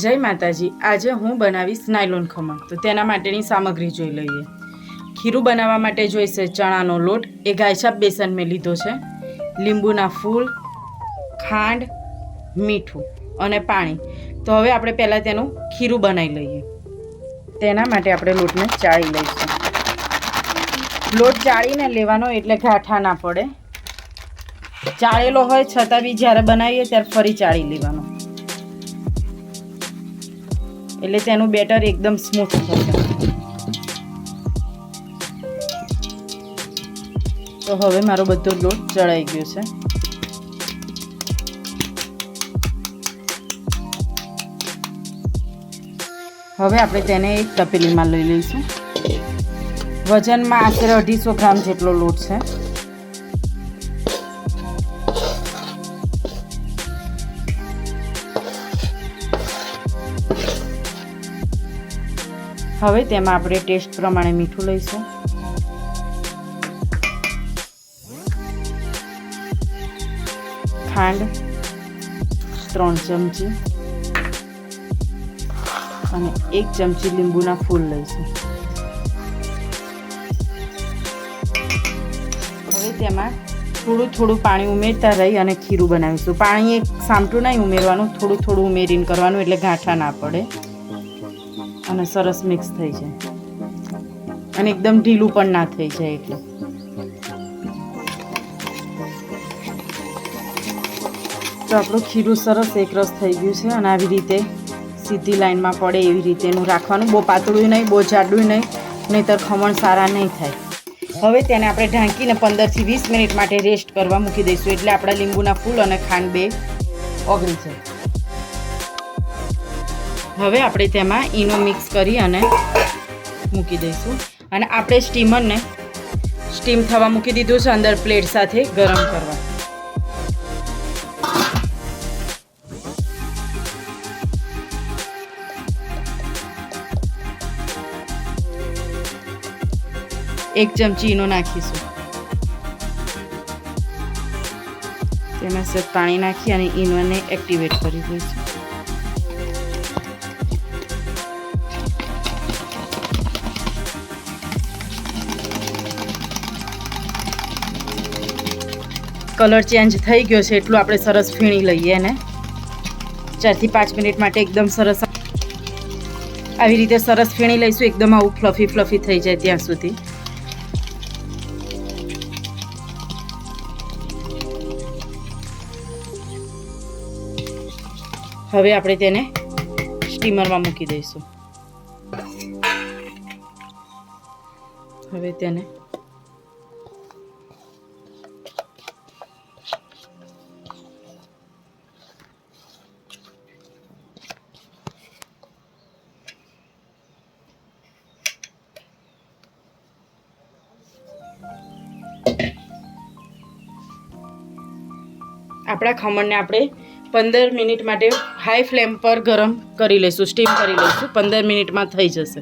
જય માતાજી। આજે હું બનાવીશ નાયલોન ખમણ। તો તેના માટેની સામગ્રી જોઈ લઈએ। ખીરું બનાવવા માટે જોઈશે ચણાનો લોટ, એક ગાયછાપ બેસન મેં લીધો છે, લીંબુના ફૂલ, ખાંડ, મીઠું અને પાણી। તો હવે આપણે પહેલાં તેનું ખીરું બનાવી લઈએ। તેના માટે આપણે લોટને ચાળી લઈશું। લોટ ચાળીને લેવાનો એટલે ગાંઠા ના પડે। ચાળેલો હોય છતાં બી જ્યારે બનાવીએ ત્યારે ફરી ચાળી લેવાનો, એટલે તેનું બેટર એકદમ સ્મૂથ થશે। તો હવે મારો બધો લોટ ચડાઈ ગયો છે। હવે આપણે તેને એક તપેલીમાં લઈ લઈશું। વજનમાં આશરે 250 ગ્રામ જેટલો લોટ છે। હવે તેમાં આપણે ટેસ્ટ પ્રમાણે મીઠું લઈશું, ખાંડ 3 ચમચી અને 1 ચમચી લીંબુના ફૂલ લઈશું। હવે તેમાં થોડું થોડું પાણી ઉમેરતા રહી અને ખીરું બનાવીશું। પાણી એક સામટું નહીં ઉમેરવાનું, થોડું થોડું ઉમેરીને કરવાનું, એટલે ગાંઠા ના પડે અને સરસ મિક્સ થઈ જાય અને એકદમ ઢીલું પણ ના થઈ જાય। એટલે તો આપણું ખીરું સરસ એકરસ થઈ ગયું છે અને આવી રીતે સીધી લાઈનમાં પડે એવી રીતે એનું રાખવાનું। બહુ પાતળું નહીં, બહુ જાડું નહીં, નહીંતર ખમણ સારા નહીં થાય। હવે તેને આપણે ઢાંકીને 15 થી 20 મિનિટ માટે રેસ્ટ કરવા મૂકી દઈશું, એટલે આપણા લીંબુના ફૂલ અને ખાંડ બે ઓગળી જાય। હવે આપણે તેમાં ઈનો મિક્સ કરી અને મૂકી દઈશું અને આપણે સ્ટીમરને સ્ટીમ થવા મૂકી દીધું છે અંદર પ્લેટ સાથે ગરમ કરવા। એક ચમચી ઈનો નાખીશું, તેમાં સહેજ પાણી નાખી અને ઈનોને એક્ટિવેટ કરી દઈશું। કલર ચેન્જ થઈ ગયો છે એટલું આપણે સરસ ફીણી લઈએ અને 4 થી 5 મિનિટ માટે એકદમ સરસ આવી રીતે સરસ ફીણી લઈશું, એકદમ આવું ફ્લફી ફ્લફી થઈ જાય ત્યાં સુધી। હવે આપણે તેને સ્ટીમરમાં મૂકી દઈશું। હવે તેને આપણા ખમણને આપણે 15 મિનિટ માટે હાઈ ફ્લેમ પર ગરમ કરી લઈશું, સ્ટીમ કરી લઈશું। 15 મિનિટમાં થઈ જશે।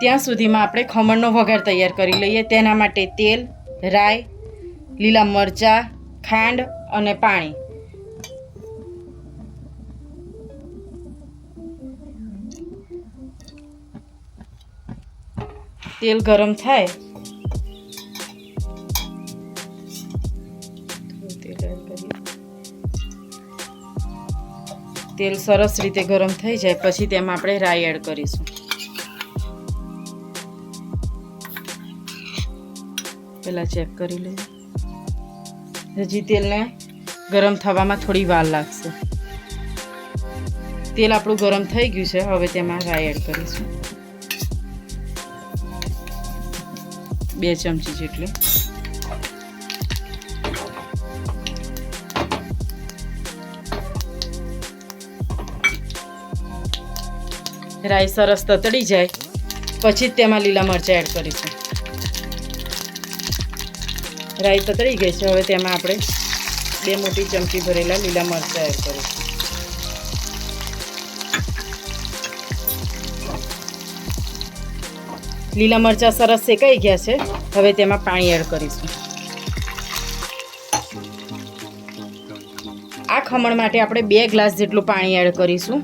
ત્યાં સુધીમાં આપણે ખમણનો વઘાર તૈયાર કરી લઈએ। તેના માટે તેલ, રાઈ, લીલા મરચાં, ખાંડ અને પાણી। તેલ ગરમ થાય તેલ સરસ રીતે ગરમ થઈ જાય પછી તેમાં આપણે રાઈ એડ કરીશું। પહેલાં ચેક કરી લઈએ, હજી તેલને ગરમ થવામાં થોડી વાર લાગશે। તેલ આપણું ગરમ થઈ ગયું છે, હવે તેમાં રાઈ એડ કરીશું, 2 ચમચી જેટલી। રાઈ સરસ તતડી જાય પછી જ તેમાં લીલા મરચાં એડ કરીશું। રાઈ તતડી ગઈ છે, હવે તેમાં આપણે 2 મોટી ચમચી ભરેલા લીલા મરચાં એડ કરીશું। લીલા મરચાં સરસ શેકાઈ ગયા છે, હવે તેમાં પાણી એડ કરીશું। આ આ ખમણ માટે આપણે 2 ગ્લાસ જેટલું પાણી એડ કરીશું.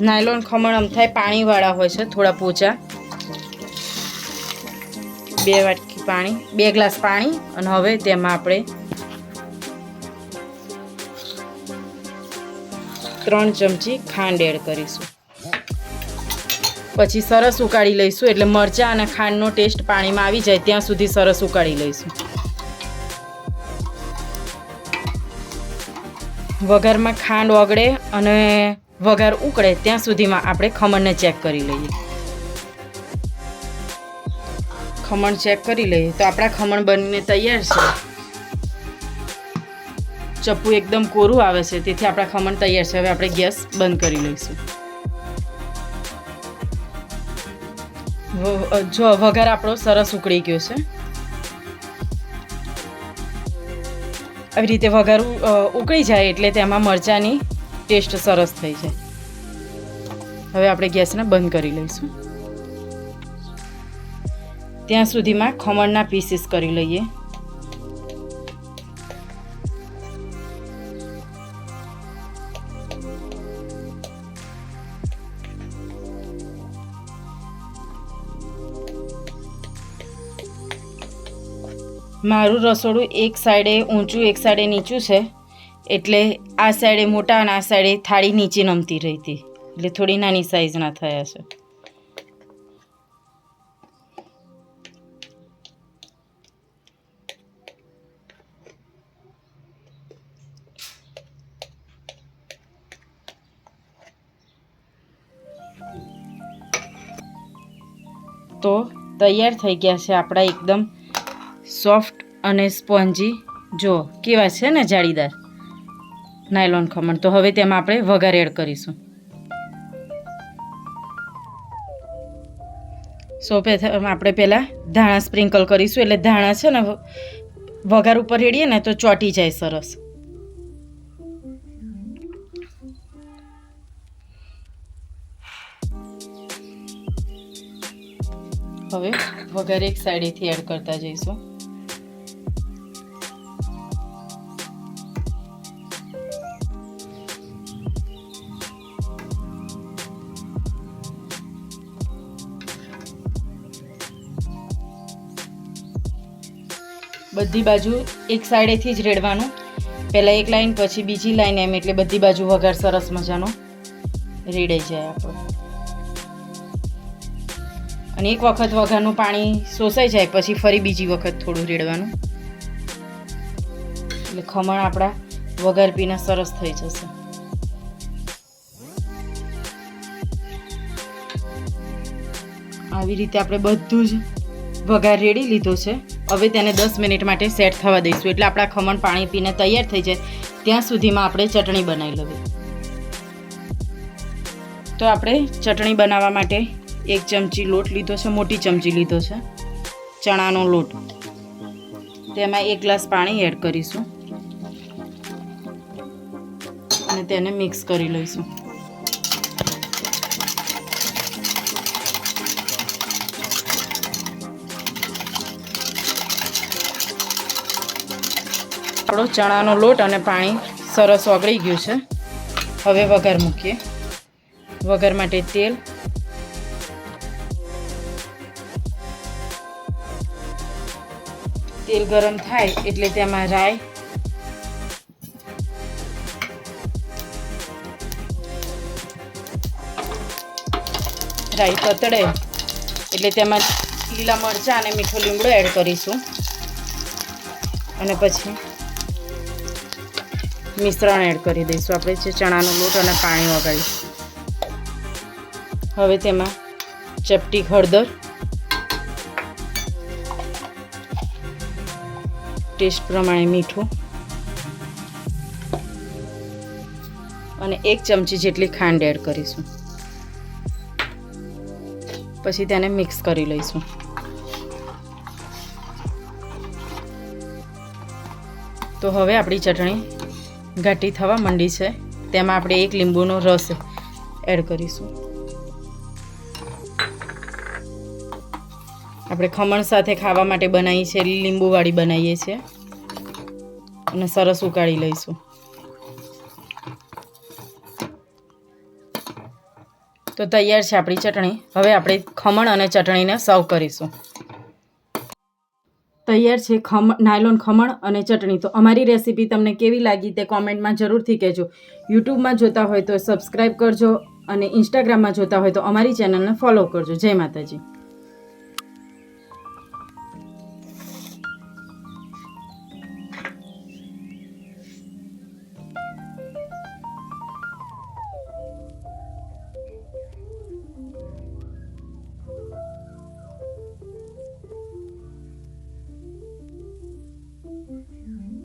નાયલોન ખમણ આમ થાય પાણીવાળા હોય છે, થોડા પોચા. 2 વાટકી પાણી, 2 ગ્લાસ પાણી. અને હવે તેમાં આપણે 3 ચમચી ખાંડ એડ કરીશું. પછી સરસ ઉકાળી લઈશું, એટલે મરચાં અને ખાંડનો ટેસ્ટ પાણીમાં આવી જાય ત્યાં સુધી સરસ ઉકાળી લઈશું. વઘારમાં ખાંડ ઓગળે અને વઘાર ઉકળે ત્યાં સુધીમાં આપણે ખમણને ચેક કરી લઈએ. ખમણ ચેક કરી લઈએ તો આપણા ખમણ બનીને તૈયાર છે. ચપ્પુ એકદમ કોરું આવે છે, તેથી આપણા ખમણ તૈયાર છે. હવે આપણે ગેસ બંધ કરી લઈશું. જો વઘાર આપણો સરસ ઉકળી ગયો છે. આવી રીતે વઘાર ઉકળી જાય એટલે તેમાં મરચાંની ટેસ્ટ સરસ થઈ જાય. હવે આપણે ગેસને બંધ કરી લઈશું. ત્યાં સુધીમાં ખમણના પીસીસ કરી લઈએ. મારું રસોડું એક સાઈડે ઊંચું એક સાઈડે નીચું છે, એટલે આ સાઈડે મોટા અને આ સાઈડે થાળી નીચે નમતી રહી હતી, એટલે થોડી નાની સાઈઝના થયા છે. તો તૈયાર થઈ ગયા છે આપણા એકદમ સોફ્ટ અને સ્પોન્જી. જો કેવા છે ને જાળીદાર નાયલોન ખમણ. તો હવે તેમાં આપણે વઘાર એડ કરીશું. આપણે પહેલાં ધાણા સ્પ્રિંકલ કરીશું, એટલે ધાણા છે ને વઘાર ઉપર રેડીએ ને તો ચોંટી જાય સરસ. હવે વઘાર એક સાઈડેથી એડ કરતા જઈશું. બધી બાજુ એક સાઈડેથી જ રેડવાનું. પહેલાં એક લાઈન પછી બીજી લાઈન, એમ એટલે બધી બાજુ વઘાર સરસ મજાનો રેડાઈ જાય આપણો. અને એક વખત વઘારનું પાણી શોષાઈ જાય પછી ફરી બીજી વખત થોડું રેડવાનું, એટલે ખમણ આપણા વઘાર પીને સરસ થઈ જશે. આવી રીતે આપણે બધું જ વઘાર રેડી લીધો છે. હવે તેને 10 મિનિટ માટે સેટ થવા દઈશું, એટલે આપણા ખમણ પાણી પીને તૈયાર થઈ જાય ત્યાં સુધીમાં આપણે ચટણી બનાવી લેવી. તો આપણે ચટણી બનાવવા માટે 1 ચમચી લોટ લીધો છે, મોટી ચમચી લીધો છે ચણાનો લોટ. તેમાં 1 ગ્લાસ પાણી એડ કરીશું અને તેને મિક્સ કરી લઈશું. આપણો ચણાનો લોટ અને પાણી સરસ ઓગળી ગયું છે. હવે વઘાર મૂકીએ. વઘાર માટે તેલ, તેલ ગરમ થાય એટલે તેમાં રાઈ, તતડે એટલે તેમાં લીલા મરચાં અને મીઠો લીમડો એડ કરીશું અને પછી મિશ્રણ એડ કરી દઈશું આપણે જે ચણાનો લોટ અને પાણી ઓગાળીશું. હવે તેમાં ચપટી હળદર, ટેસ્ટ પ્રમાણે મીઠું અને 1 ચમચી જેટલી ખાંડ એડ કરીશું. પછી તેને મિક્સ કરી લઈશું. તો હવે આપણી ચટણી ઘાટી થવા માંડી છે. તેમાં આપણે 1 લીંબુનો રસ એડ કરીશું. આપણે ખમણ સાથે ખાવા માટે બનાવીએ છીએ, લીંબુવાળી બનાવીએ છીએ અને સરસ ઉકાળી લઈશું. તો તૈયાર છે આપણી ચટણી. હવે આપણે ખમણ અને ચટણીને સર્વ કરીશું. તૈયાર છે નાયલોન ખમણ અને ચટણી. તો અમારી રેસીપી તમને કેવી લાગી તે કોમેન્ટમાં જરૂરથી કહેજો. યુટ્યુબમાં જોતા હોય તો સબસ્ક્રાઈબ કરજો અને ઇન્સ્ટાગ્રામમાં જોતા હોય તો અમારી ચેનલને ફોલો કરજો. જય માતાજી.